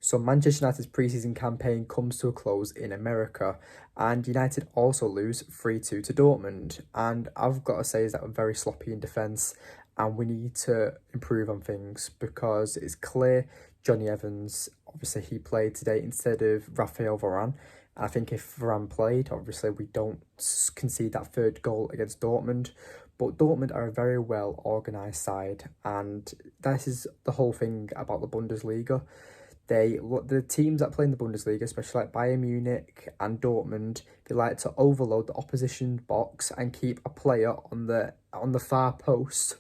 So Manchester United's pre-season campaign comes to a close in America, and United also lose 3-2 to Dortmund. And I've got to say is that we're very sloppy in defence, and we need to improve on things because it's clear Johnny Evans, obviously he played today instead of Raphael Varane. I think if Varane played, obviously we don't concede that third goal against Dortmund. But Dortmund are a very well organised side, and this is the whole thing about the Bundesliga. The teams that play in the Bundesliga, especially like Bayern Munich and Dortmund, they like to overload the opposition box and keep a player on the far post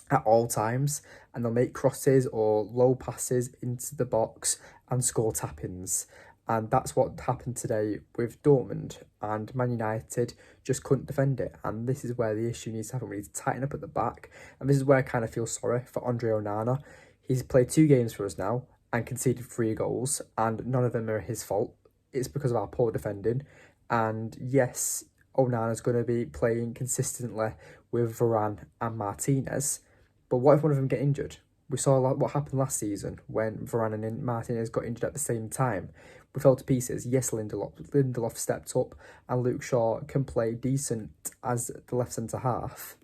at all times, and they'll make crosses or low passes into the box and score tap-ins. And that's what happened today with Dortmund, and Man United just couldn't defend it. And this is where the issue needs to happen. We need to tighten up at the back. And this is where I kind of feel sorry for Andre Onana. He's played 2 games for us now and conceded 3 goals, and none of them are his fault. It's because of our poor defending. And yes, Onana's going to be playing consistently with Varane and Martinez. But what if one of them get injured? We saw what happened last season when Varane and Martinez got injured at the same time. We fell to pieces. Yes, Lindelof stepped up, and Luke Shaw can play decent as the left centre half.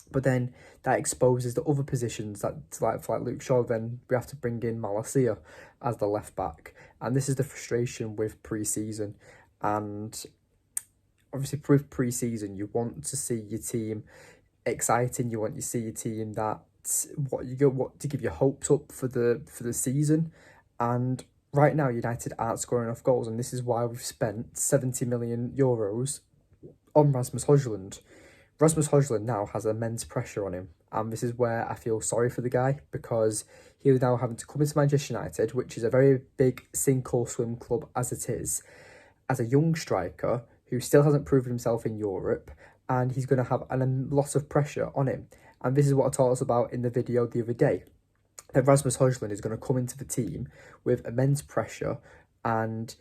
But then that exposes the other positions that, for Luke Shaw, then we have to bring in Malacia as the left back. And this is the frustration with pre-season. And obviously with pre-season, you want to see your team exciting. You want to see your team that what to give you hopes up for the season. And right now, United aren't scoring enough goals, and this is why we've spent 70 million euros on Rasmus Højlund. Rasmus Højlund now has immense pressure on him, and this is where I feel sorry for the guy, because he's now having to come into Manchester United, which is a very big sink or swim club as it is, as a young striker who still hasn't proven himself in Europe, and he's going to have a lot of pressure on him. And this is what I taught us about in the video the other day, that Rasmus Højlund is going to come into the team with immense pressure, and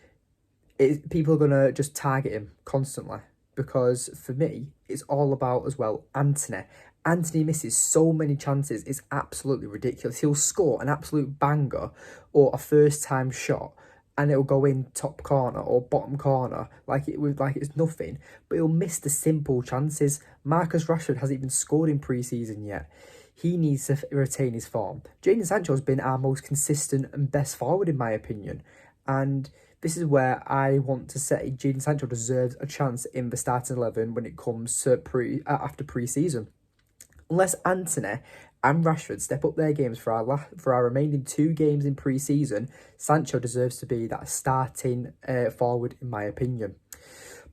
people are going to just target him constantly. Because for me, it's all about as well Antony. Antony misses so many chances, it's absolutely ridiculous. He'll score an absolute banger or a first-time shot, and it'll go in top corner or bottom corner like it's nothing. But he'll miss the simple chances. Marcus Rashford hasn't even scored in pre-season yet. He needs to retain his form. Jadon Sancho has been our most consistent and best forward, in my opinion. And this is where I want to say Jadon Sancho deserves a chance in the starting 11 when it comes to after pre-season. Unless Antony and Rashford step up their games for our remaining 2 games in pre-season, Sancho deserves to be that starting forward, in my opinion.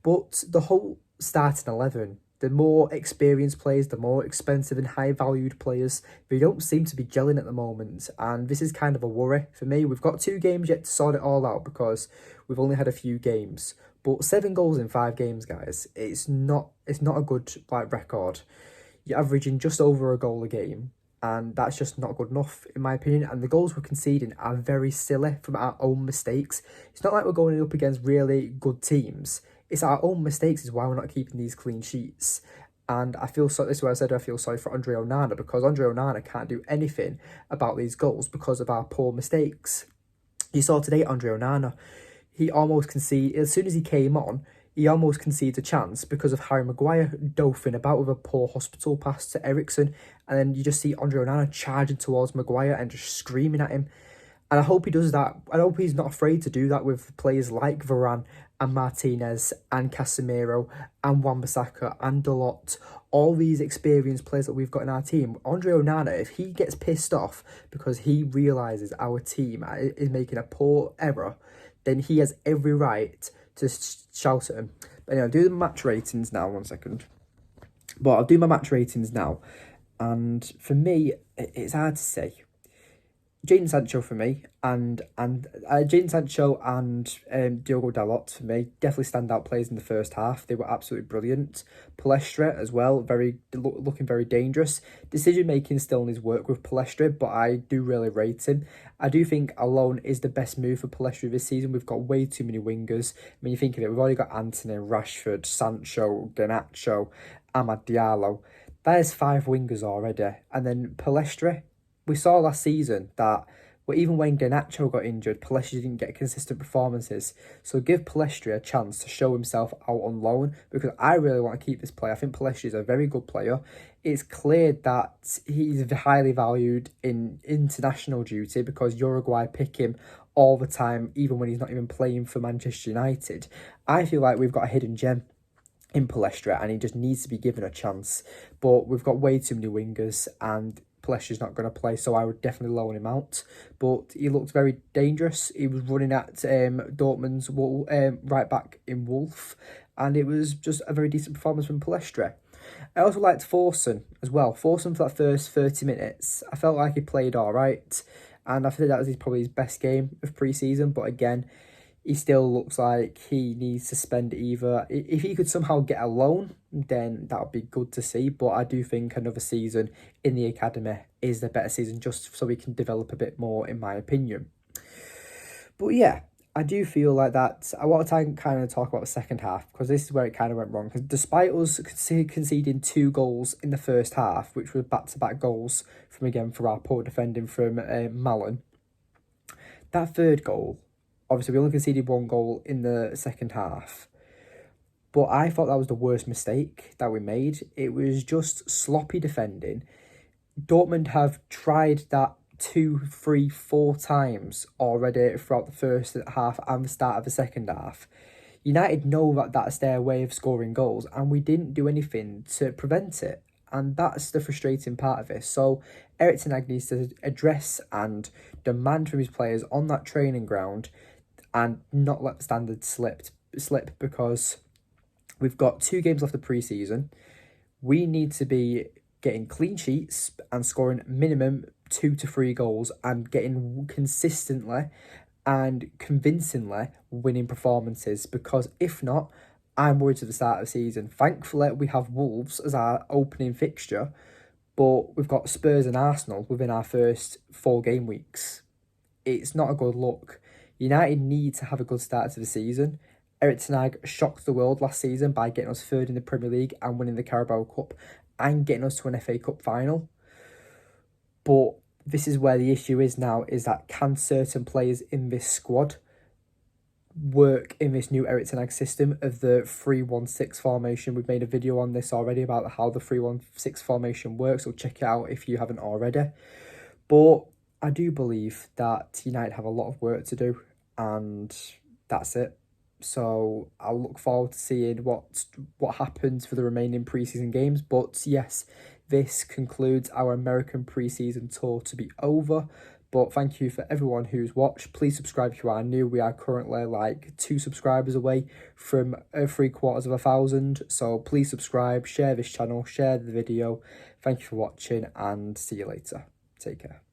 But the whole starting 11, the more experienced players, the more expensive and high-valued players, they don't seem to be gelling at the moment. And this is kind of a worry for me. We've got 2 games yet to sort it all out because we've only had a few games. But 7 goals in 5 games, guys, it's not a good record. You're averaging just over a goal a game, and that's just not good enough, in my opinion. And the goals we're conceding are very silly from our own mistakes. It's not like we're going up against really good teams. It's our own mistakes is why we're not keeping these clean sheets. And I feel so. This is why I said I feel sorry for Andre Onana, because Andre Onana can't do anything about these goals because of our poor mistakes. You saw today, Andre Onana, he almost conceded, as soon as he came on, he almost conceded a chance because of Harry Maguire dofing about with a poor hospital pass to Eriksen. And then you just see Andre Onana charging towards Maguire and just screaming at him. And I hope he does that. I hope he's not afraid to do that with players like Varane and Martinez and Casemiro and Wan-Bissaka and Dalot. All these experienced players that we've got in our team. Andre Onana, if he gets pissed off because he realises our team is making a poor error, then he has every right to shout at him. But anyway, I'll do the match ratings now, 1 second. But I'll do my match ratings now. And for me, it's hard to say. Jadon Sancho for me, and Jadon Sancho and Diogo Dalot for me, definitely standout players in the first half. They were absolutely brilliant. Palestra as well, looking very dangerous. Decision making still needs work with Palestra, but I do really rate him. I do think alone is the best move for Palestra this season. We've got way too many wingers. I mean, you think of it, we've already got Antony, Rashford, Sancho, Garnacho, Amad Diallo. There's 5 wingers already, and then Palestra. We saw last season that But even when Garnacho got injured, Pellistri didn't get consistent performances. So give Pellistri a chance to show himself out on loan, because I really want to keep this player. I think Pellistri is a very good player. It's clear that he's highly valued in international duty because Uruguay pick him all the time, even when he's not even playing for Manchester United. I feel like we've got a hidden gem in Pellistri and he just needs to be given a chance. But we've got way too many wingers and Pellistri's not going to play, so I would definitely loan him out. But he looked very dangerous. He was running at Dortmund's right back in Wolf, and it was just a very decent performance from Pellistri. I also liked Forson as well. Forson for that first 30 minutes, I felt like he played all right, and I think that was probably his best game of pre-season. But again, he still looks like he needs to spend either. If he could somehow get a loan, then that would be good to see. But I do think another season in the academy is the better season, just so we can develop a bit more, in my opinion. But yeah, I do feel like that. I want to kind of talk about the second half, because this is where it kind of went wrong. Because despite us conceding 2 goals in the first half, which were back-to-back goals for our poor defending from Malen, that third goal, obviously we only conceded 1 goal in the second half, but I thought that was the worst mistake that we made. It was just sloppy defending. Dortmund have tried that 2, 3, 4 times already throughout the first half and the start of the second half. United know that that's their way of scoring goals, and we didn't do anything to prevent it. And that's the frustrating part of it. So Erik ten Hag needs to address and demand from his players on that training ground and not let the standards slip, because we've got 2 games left of pre-season. We need to be getting clean sheets and scoring minimum 2 to 3 goals and getting consistently and convincingly winning performances, because if not, I'm worried to the start of the season. Thankfully, we have Wolves as our opening fixture, but we've got Spurs and Arsenal within our first 4 game weeks. It's not a good look. United need to have a good start to the season. Erik ten Hag shocked the world last season by getting us 3rd in the Premier League and winning the Carabao Cup and getting us to an FA Cup final. But this is where the issue is now, is that can certain players in this squad work in this new Erik ten Hag system of the 3-1-6 formation? We've made a video on this already about how the 3-1-6 formation works, so check it out if you haven't already. But I do believe that United have a lot of work to do, and that's it. So I'll look forward to seeing what happens for the remaining pre-season games. But yes, this concludes our American pre-season tour to be over. But thank you for everyone who's watched. Please subscribe if you are new. We are currently like 2 subscribers away from 750. So please subscribe, share this channel, share the video. Thank you for watching, and see you later. Take care.